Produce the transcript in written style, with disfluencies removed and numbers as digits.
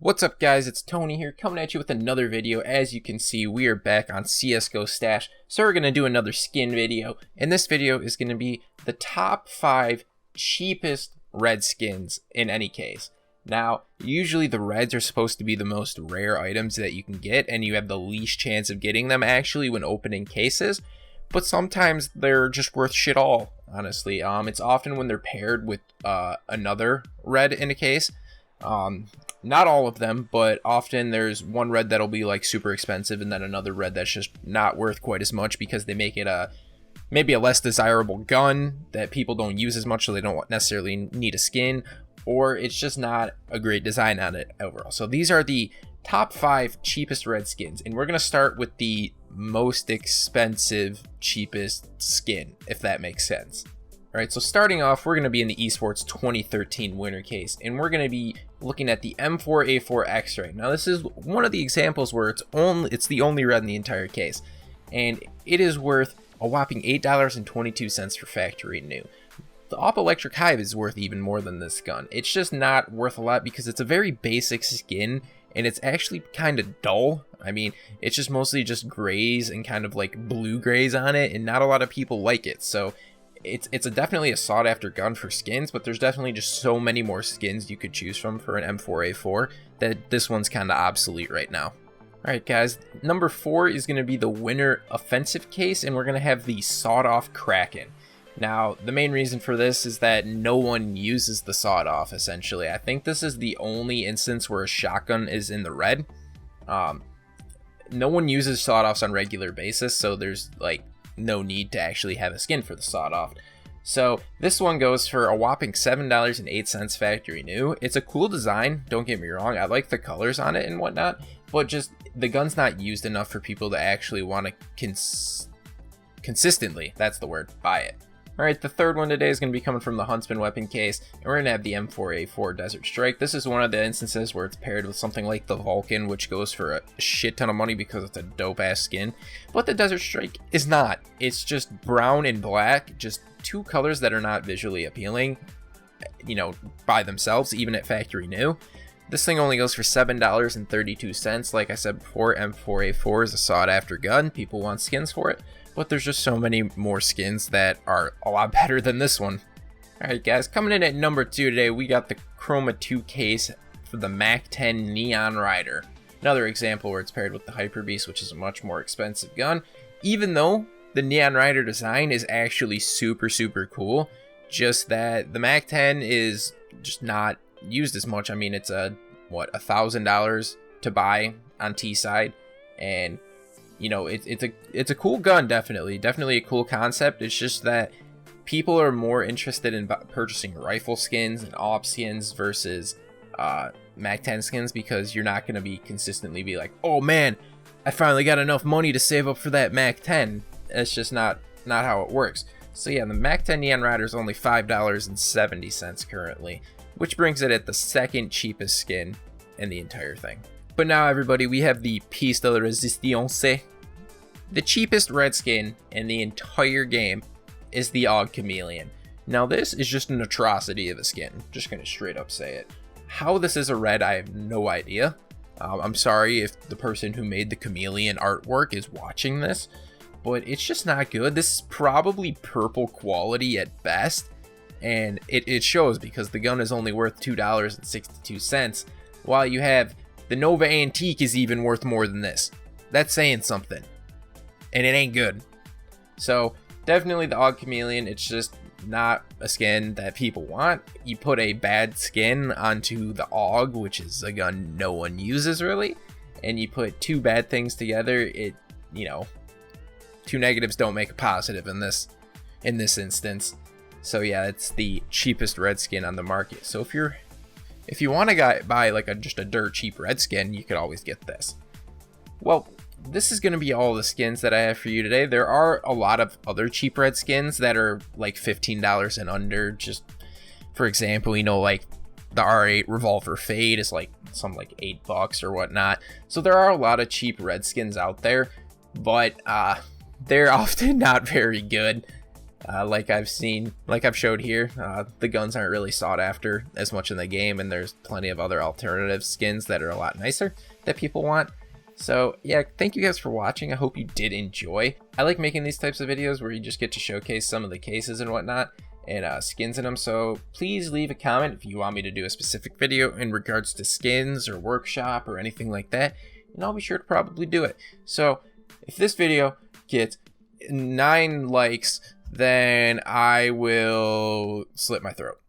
What's up guys, it's Tony here coming at you with another video. As you can see, we are back on Csgo Stash, so we're going to do another skin video, and this video is going to be the top 5 cheapest red skins in any case. Now, usually the reds are supposed to be the most rare items that you can get, and you have the least chance of getting them actually when opening cases, but sometimes they're just worth shit all, honestly. It's often when they're paired with another red in a case. Not all of them, but often there's one red that'll be like super expensive and then another red that's just not worth quite as much because they make it maybe a less desirable gun that people don't use as much, so they don't necessarily need a skin, or it's just not a great design on it overall. So these are the top 5 cheapest red skins, and we're going to start with the most expensive cheapest skin, if that makes sense. Alright, so starting off, we're going to be in the esports 2013 winner case, and we're going to be looking at the M4a4 X-Ray. Now this is one of the examples where it's the only red in the entire case, and it is worth a whopping $8.22 for factory new. The Op Electric Hive is worth even more than this gun. It's just not worth a lot because it's a very basic skin, and it's actually kind of dull. I mean, it's just mostly just grays and kind of like blue grays on it, and not a lot of people like it, so it's definitely a sought after gun for skins, but there's definitely just so many more skins you could choose from for an M4a4 that this one's kind of obsolete right now. Alright guys, number 4 is going to be the winner offensive case, and we're going to have the sawed off Kraken. Now, the main reason for this is that no one uses the sawed off, essentially. I think this is the only instance where a shotgun is in the red. No one uses sawed offs on a regular basis, so there's like no need to actually have a skin for the sawed off. So this one goes for a whopping $7.08 factory new. It's a cool design, don't get me wrong, I like the colors on it and whatnot, but just the gun's not used enough for people to actually want to consistently, that's the word, buy it. Alright, the third one today is going to be coming from the Huntsman weapon case, and we're going to have the M4a4 Desert Strike. This is one of the instances where it's paired with something like the Vulcan, which goes for a shit ton of money because it's a dope ass skin, but the Desert Strike is not. It's just brown and black, just two colors that are not visually appealing, you know, by themselves, even at factory new. This thing only goes for $7.32. Like I said before, M4a4 is a sought after gun. People want skins for it, but there's just so many more skins that are a lot better than this one. Alright guys, coming in at number 2 today, we got the Chroma 2 case for the MAC-10 Neon Rider. Another example where it's paired with the Hyper Beast, which is a much more expensive gun. Even though the Neon Rider design is actually super cool, just that the MAC-10 is just not used as much. I mean, it's $1,000 to buy on T side, and you know, it's a cool gun, definitely a cool concept. It's just that people are more interested in purchasing rifle skins and op skins versus MAC-10 skins, because you're not going to be consistently be like, oh man, I finally got enough money to save up for that MAC-10. It's just not how it works. So yeah, the MAC-10 Neon Rider is only $5.70 currently, which brings it at the second cheapest skin in the entire thing. But now everybody, we have the piece de la resistance. The cheapest red skin in the entire game is the AUG Chameleon. Now this is just an atrocity of a skin, just gonna straight up say it. How this is a red, I have no idea. I'm sorry if the person who made the Chameleon artwork is watching this, but it's just not good. This is probably purple quality at best, and it shows because the gun is only worth $2.62, while you have the Nova Antique is even worth more than this. That's saying something, and it ain't good. So definitely the AUG Chameleon, it's just not a skin that people want. You put a bad skin onto the AUG, which is a gun no one uses really, and you put two bad things together, it, you know, two negatives don't make a positive in this instance. So yeah, it's the cheapest red skin on the market. So if you want to buy like just a dirt cheap red skin, you could always get this. Well, this is going to be all the skins that I have for you today. There are a lot of other cheap red skins that are like $15 and under. Just for example, you know, like the R8 Revolver Fade is like some like $8 or whatnot. So there are a lot of cheap red skins out there, but they're often not very good. Like I've showed here, the guns aren't really sought after as much in the game, and there's plenty of other alternative skins that are a lot nicer that people want. So yeah, thank you guys for watching. I hope you did enjoy. I like making these types of videos where you just get to showcase some of the cases and whatnot, and skins in them. So please leave a comment if you want me to do a specific video in regards to skins or workshop or anything like that, and I'll be sure to probably do it. So if this video gets 9 likes, then I will slit my throat.